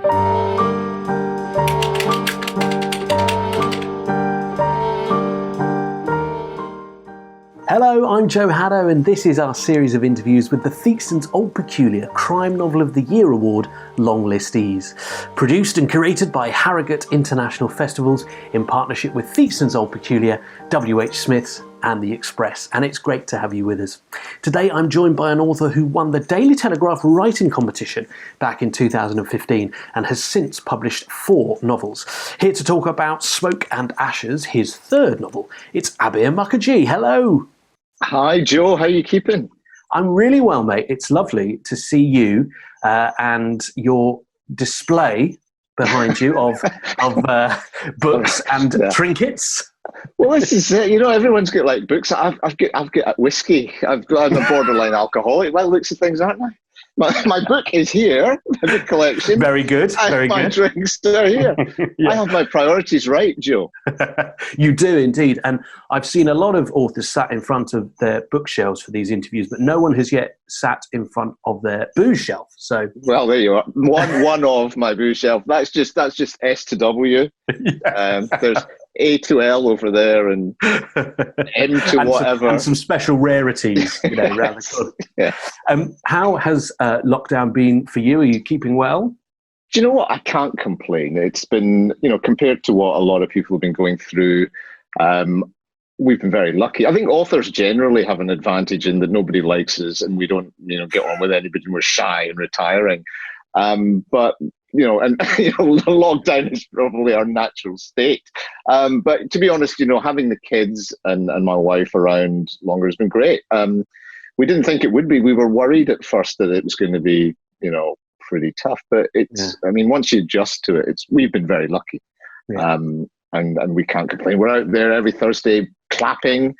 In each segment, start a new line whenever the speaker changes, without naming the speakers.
Hello, I'm Joe Haddow, and this is our series of interviews with the Theakston Old Peculier Crime Novel of the Year Award longlistees. Produced and curated by Harrogate International Festivals in partnership with Theakston Old Peculier, WHSmiths and the Express, and it's great to have you with us. Today I'm joined by an author who won the Daily Telegraph writing competition back in 2015 and has since published 4 novels. Here to talk about Smoke and Ashes, his 3rd novel, it's Abir Muhkerjee. Hello!
Hi, Joe. How are you keeping?
I'm really well, mate. It's lovely to see you and your display behind you of books and trinkets.
Well, this is it. You know, everyone's got like books. I've got whiskey. I'm a borderline alcoholic. Well, looks of things, aren't I? My book is here. My book collection.
Very good. Very
my
good.
drinks are here. Yeah. I have my priorities right, Joe.
You do indeed. And I've seen a lot of authors sat in front of their bookshelves for these interviews, but no one has yet sat in front of their booze shelf. So,
well, there you are. One of my booze shelf. That's just S to W. There's A to L over there, and M to whatever,
and some special rarities, you know, around the corner.
Yeah.
How has lockdown been for you? Are you keeping well?
Do you know what? I can't complain. It's been, you know, compared to what a lot of people have been going through, we've been very lucky. I think authors generally have an advantage in that nobody likes us, and we don't, you know, get on with anybody, and we're shy and retiring. But you know, and you know, lockdown is probably our natural state. But to be honest, you know, having the kids and my wife around longer has been great. We didn't think it would be. We were worried at first that it was going to be, you know, pretty tough. But it's, I mean, once you adjust to it, we've been very lucky. Yeah. And we can't complain. We're out there every Thursday clapping,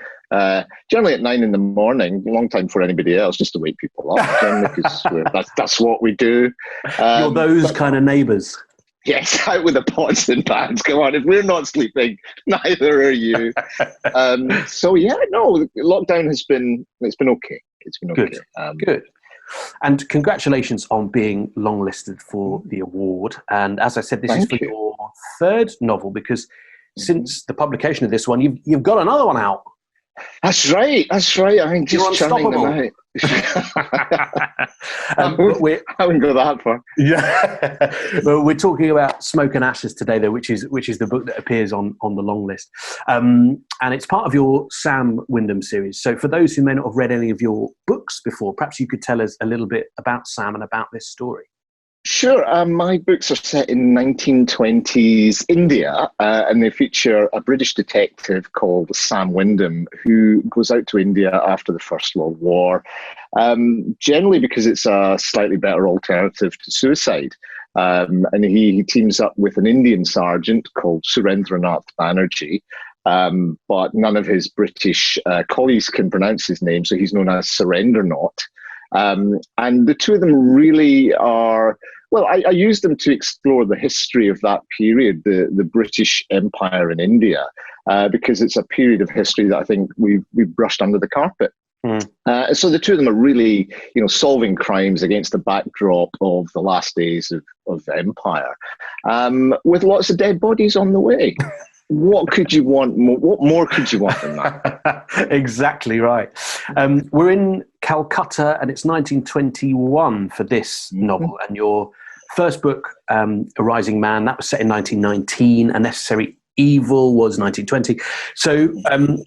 generally at 9 a.m, a long time for anybody else, just to wake people up, because that's what we do.
You're those kind of neighbours.
Yes, out with the pots and pans. Come on, if we're not sleeping, neither are you. So yeah, no, lockdown it's been okay. It's been okay.
Good. And congratulations on being longlisted for the award. And as I said, this is for your 3rd novel, because since the publication of this one, you've got another one out.
That's right. I mean, just churning them out. I wouldn't go that far.
Yeah. Well, we're talking about Smoke and Ashes today, though, which is the book that appears on the long list. And it's part of your Sam Wyndham series. So for those who may not have read any of your books before, perhaps you could tell us a little bit about Sam and about this story.
Sure. My books are set in 1920s India, and they feature a British detective called Sam Wyndham, who goes out to India after the First World War, generally because it's a slightly better alternative to suicide. And he teams up with an Indian sergeant called Surendranath Banerjee, but none of his British colleagues can pronounce his name, so he's known as Surendranath. And the two of them really are, well, I use them to explore the history of that period, the British Empire in India, because it's a period of history that I think we've brushed under the carpet. So the two of them are really, you know, solving crimes against the backdrop of the last days of the empire, with lots of dead bodies on the way. What could you want more? What more could you want than that?
Exactly right. We're in Calcutta, and it's 1921 for this novel. And your first book, A Rising Man, that was set in 1919. A Necessary Evil was 1920. So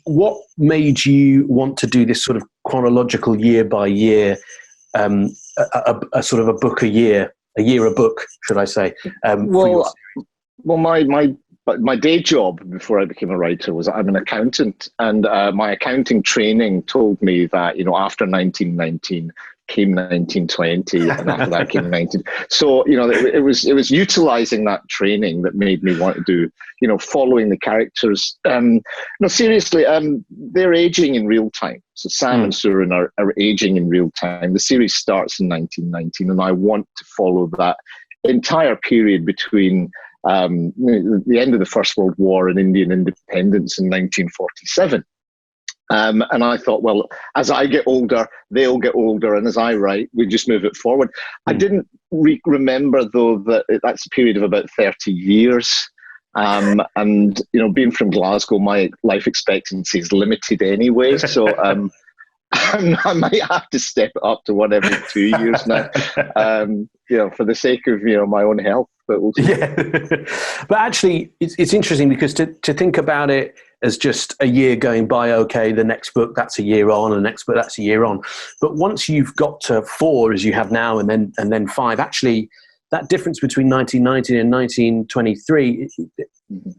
what made you want to do this sort of chronological year by year, a sort of a book a year a book, should I say?
Well, my day job before I became a writer was I'm an accountant, and my accounting training told me that, you know, after 1919 came 1920, and after that came 19. So, you know, it was utilizing that training that made me want to do, you know, following the characters. No, seriously, they're aging in real time. So Sam and Surin are aging in real time. The series starts in 1919, and I want to follow that entire period between the end of the First World War and Indian independence in 1947. And I thought, well, as I get older, they'll get older, and as I write, we just move it forward. I didn't remember, though, that that's a period of about 30 years. And, being from Glasgow, my life expectancy is limited anyway. So I might have to step it up to one every 2 years now, for the sake of, my own health. But we'll see.
Yeah. But actually, it's interesting because to think about it as just a year going by, okay, the next book, that's a year on, and the next book, that's a year on. But once you've got to 4, as you have now, and then 5, actually, that difference between 1919 and 1923,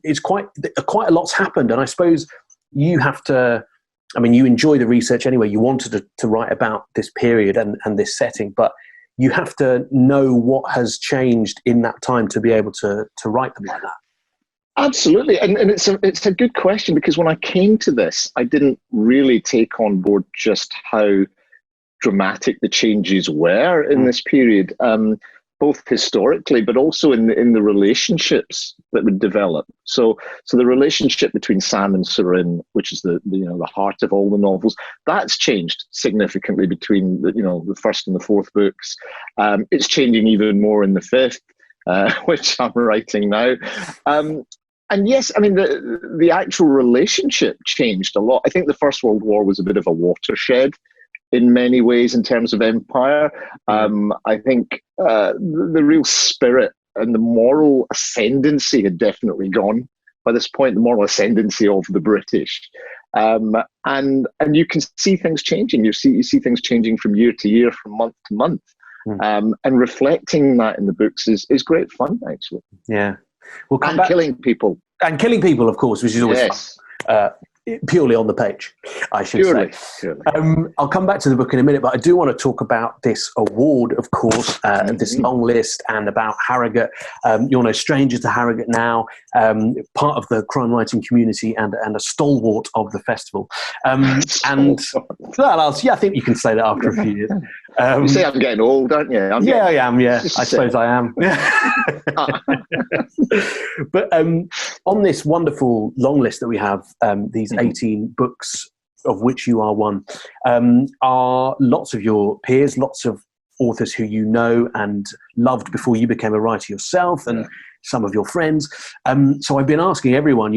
it's quite a lot's happened. And I suppose you have to, you enjoy the research anyway. You wanted to write about this period and this setting, but you have to know what has changed in that time to be able to write them like that.
Absolutely. And it's a good question, because when I came to this, I didn't really take on board just how dramatic the changes were in this period, both historically, but also in the relationships that would develop. So the relationship between Sam and Surin, which is the heart of all the novels, that's changed significantly between the first and the fourth books. It's changing even more in the fifth, which I'm writing now. And yes, the actual relationship changed a lot. I think the First World War was a bit of a watershed in many ways in terms of empire. I think the real spirit and the moral ascendancy had definitely gone by this point, the moral ascendancy of the British. And you can see things changing. You see things changing from year to year, from month to month. And reflecting that in the books is great fun, actually.
Yeah. We'll come
and
back.
killing people.
And killing people, of course, which is always fun. Purely on the page, I should say.
Purely.
I'll come back to the book in a minute, but I do want to talk about this award, of course, this long list, and about Harrogate. You're no stranger to Harrogate now, part of the crime writing community and a stalwart of the festival. I think you can say that after a few years.
You say I'm getting old, don't you?
I am, yeah. I suppose I am. But on this wonderful long list that we have, these 18 books, of which you are one, are lots of your peers, lots of authors who you know and loved before you became a writer yourself, and some of your friends. So I've been asking everyone,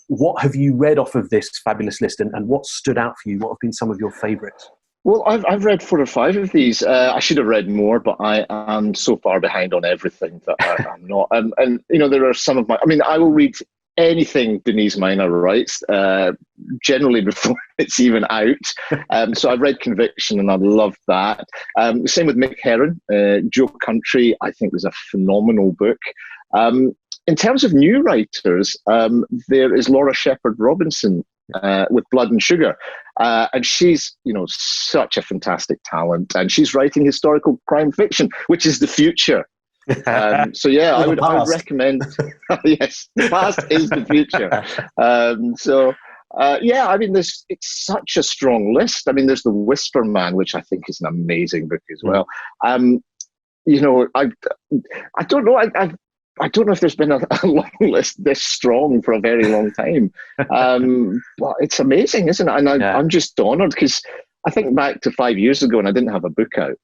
what have you read off of this fabulous list, and what stood out for you? What have been some of your favourites?
Well, I've read 4 or 5 of these. I should have read more, but I am so far behind on everything that I'm not. And there are some of I will read anything Denise Miner writes, generally before it's even out. So I've read Conviction, and I loved that. Same with Mick Herron. Joe Country, I think, was a phenomenal book. In terms of new writers, there is Laura Shepherd Robinson, with Blood and Sugar. And she's, such a fantastic talent. And she's writing historical crime fiction, which is the future. I would recommend. Yes, the past is the future. It's such a strong list. There's The Whisper Man, which I think is an amazing book as well. I don't know. I don't know if there's been a long list this strong for a very long time. But it's amazing, isn't it? And I'm just honoured, because I think back to 5 years ago and I didn't have a book out.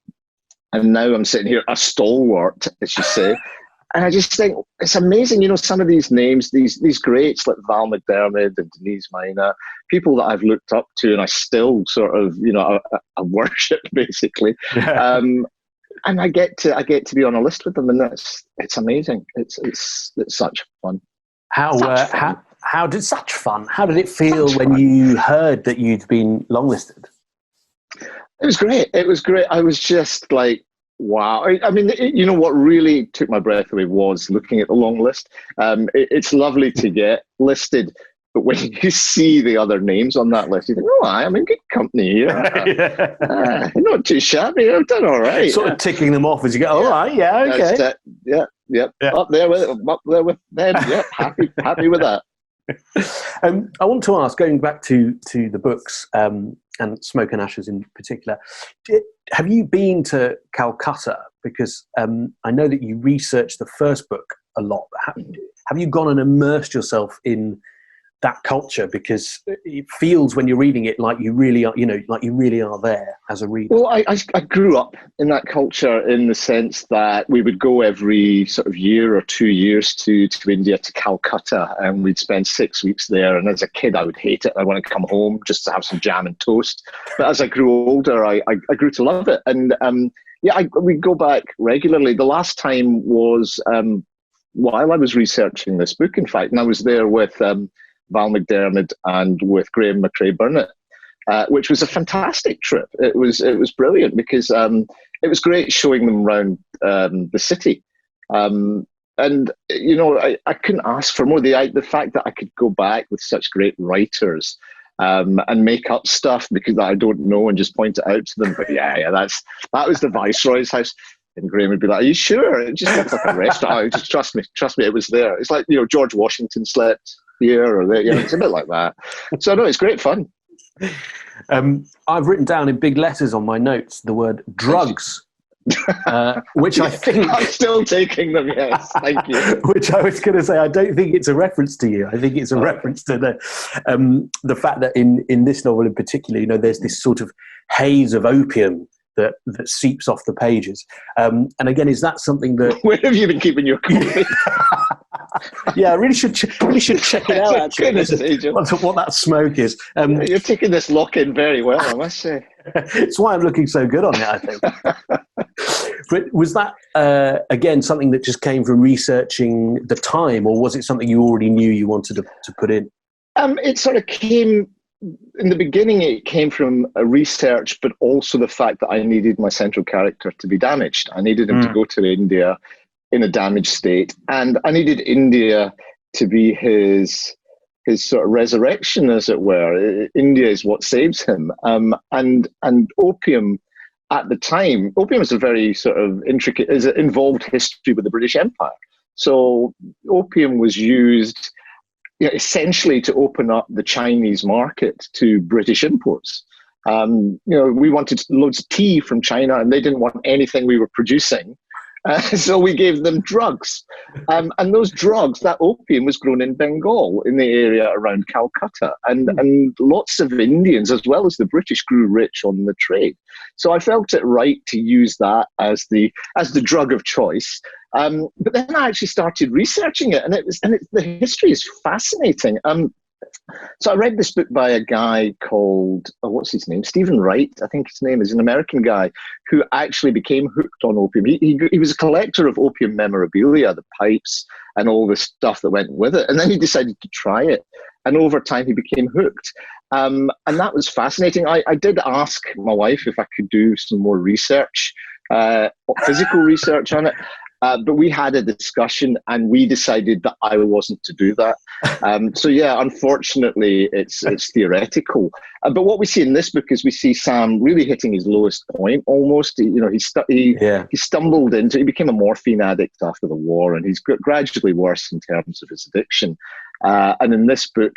And now I'm sitting here, a stalwart, as you say. And I just think it's amazing, some of these names, these greats like Val McDermid and Denise Miner, people that I've looked up to and I still sort of, I worship, basically. Yeah. And I get to be on a list with them, and it's amazing. It's such fun. How
did it feel when you heard that you'd been longlisted?
It was great. I was just like, wow. What really took my breath away was looking at the long list. It's lovely to get listed, but when you see the other names on that list, you think, I'm in good company here. Not too shabby. I've done all right.
Sort of ticking them off as you go, all right, okay.
Yeah. Up there with them. Yeah, happy with that.
I want to ask, going back to the books, and Smoke and Ashes in particular, have you been to Calcutta? Because I know that you researched the first book a lot. Have you gone and immersed yourself in that culture, because it feels when you're reading it like you really are, like you really are there as a reader.
Well, I grew up in that culture in the sense that we would go every sort of year or 2 years to India, to Calcutta, and we'd spend 6 weeks there. And as a kid, I would hate it. I want to come home just to have some jam and toast. But as I grew older, I grew to love it. And we'd go back regularly. The last time was while I was researching this book, in fact, and I was there with Val McDermid and with Graham McRae-Burnett, which was a fantastic trip. It was brilliant because it was great showing them around the city. And, I couldn't ask for more. The fact that I could go back with such great writers and make up stuff because I don't know and just point it out to them. But that was the Viceroy's house. And Graham would be like, "Are you sure?" It just looked like a restaurant. Just trust me, it was there. It's like, George Washington slept here or there. It's a bit like that. So no, it's great fun.
I've written down in big letters on my notes the word drugs, which I think
I'm still taking them. Yes, thank you.
Which I was going to say, I don't think it's a reference to you. I think it's a reference to the fact that in this novel in particular, there's this sort of haze of opium that seeps off the pages. And again, is that something that...
Where have you been keeping your coffee?
Yeah, I really should check it out, actually, what that smoke is.
You're taking this lock-in very well, I must say.
It's why I'm looking so good on it, I think. But was that, again, something that just came from researching the time, or was it something you already knew you wanted to put in?
It sort of came... In the beginning, it came from a research, but also the fact that I needed my central character to be damaged. I needed him to go to India in a damaged state, and I needed India to be his sort of resurrection, as it were. India is what saves him. And opium at the time, opium is a very sort of involved history with the British Empire. So opium was used essentially to open up the Chinese market to British imports. We wanted loads of tea from China, and they didn't want anything we were producing. So we gave them drugs. And those drugs, that opium, was grown in Bengal, in the area around Calcutta. And lots of Indians, as well as the British, grew rich on the trade. So I felt it right to use that as the drug of choice. But then I actually started researching it, and the history is fascinating. So I read this book by a guy called, what's his name? Stephen Wright, I think his name is, an American guy who actually became hooked on opium. He was a collector of opium memorabilia, the pipes and all the stuff that went with it. And then he decided to try it. And over time, he became hooked. And that was fascinating. I did ask my wife if I could do some more research, physical research on it. But we had a discussion, and we decided that I wasn't to do that. So yeah, unfortunately, it's theoretical. But what we see in this book is we see Sam really hitting his lowest point almost. He stumbled into. He became a morphine addict after the war, and he's gradually worse in terms of his addiction. And in this book,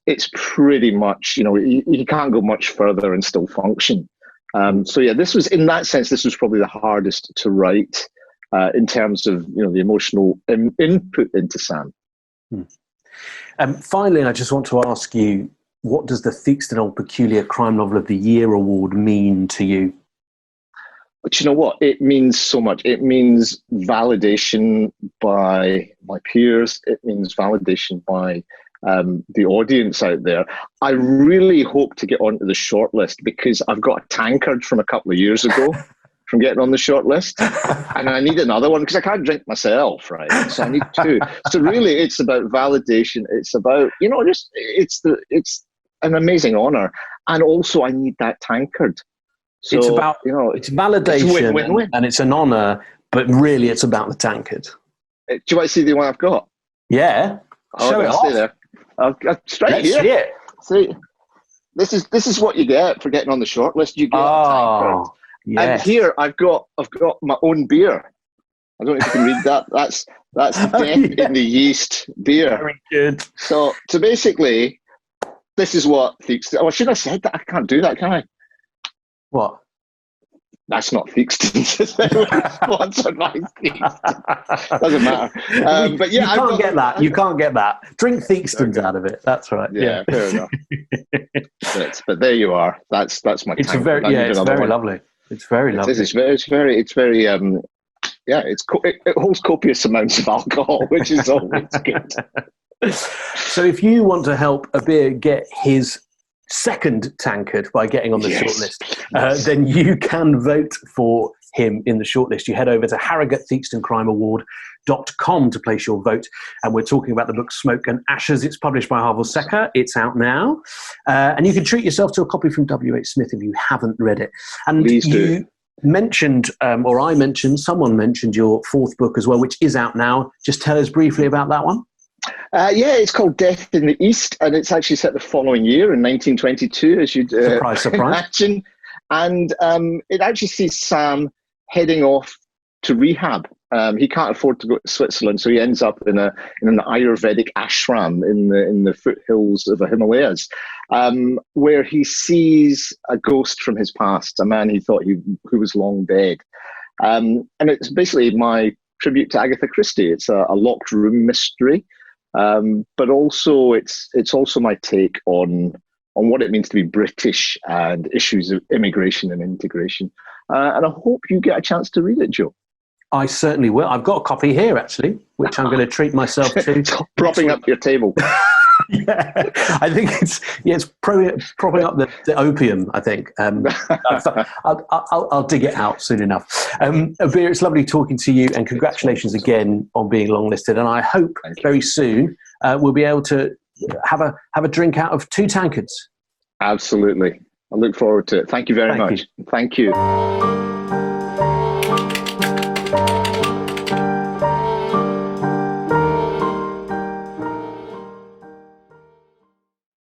it's pretty much he can't go much further and still function. So yeah, this was, in that sense, this was probably the hardest to write. In terms of the emotional input into Sam.
Finally, I just want to ask you, what does the Theakston Old Peculier Crime Novel of the Year award mean to you?
But you know what? It means so much. It means validation by my peers. It means validation by the audience out there. I really hope to get onto the shortlist, because I've got a tankard from a couple of years ago. From getting on the short list, and I need another one because I can't drink myself, right? So I need two. So really, it's about validation. It's about it's an amazing honor, and also I need that tankard. So
it's about it's validation,
it's win-win-win.
And it's an honor, but really, it's about the tankard.
Do you want to see the one I've got?
Yeah, show it off.
Stay there. I'll straight here.
Yeah.
See, this is what you get for getting on the short list. You get a tankard.
Yes.
And here I've got my own beer. I don't know if you can read that. That's Death in the Yeast beer.
Very good.
So basically, this is what Theakston. Oh, should I have said that? I can't do that, can I?
What?
That's not Theakston's. Sponsored by Theakston. Doesn't matter. But yeah,
you can't get that. You can't get that. Drink Theakston's out of it. That's right.
Yeah, fair enough. But there you are. That's my.
It's very lovely. It's very lovely.
It's very. It holds copious amounts of alcohol, which is always good.
So if you want to help Abir get his second tankard by getting on the shortlist, then you can vote for him in the shortlist. You head over to harrogatetheakstoncrimeaward.com to place your vote. And we're talking about the book Smoke and Ashes. It's published by Harvill Secker. It's out now. And you can treat yourself to a copy from W.H. Smith if you haven't read it. And
please do.
Mentioned, someone mentioned your fourth book as well, which is out now. Just tell us briefly about that one.
It's called Death in the East, and it's actually set the following year in 1922, as you'd
surprise.
imagine. And it actually sees Sam heading off to rehab. He can't afford to go to Switzerland, so he ends up in an Ayurvedic ashram in the foothills of the Himalayas, where he sees a ghost from his past, a man he thought who was long dead. And it's basically my tribute to Agatha Christie. It's a locked room mystery. But also it's also my take on what it means to be British and issues of immigration and integration. And I hope you get a chance to read it, Joe.
I certainly will. I've got a copy here, actually, which I'm going to treat myself to.
Propping up your table.
Yeah, I think it's propping up the opium, I think. I'll dig it out soon enough. Abir, it's lovely talking to you, and congratulations again on being longlisted. And I hope very soon we'll be able to have a drink out of two tankards.
Absolutely. I look forward to it. Thank you very much. Thank you.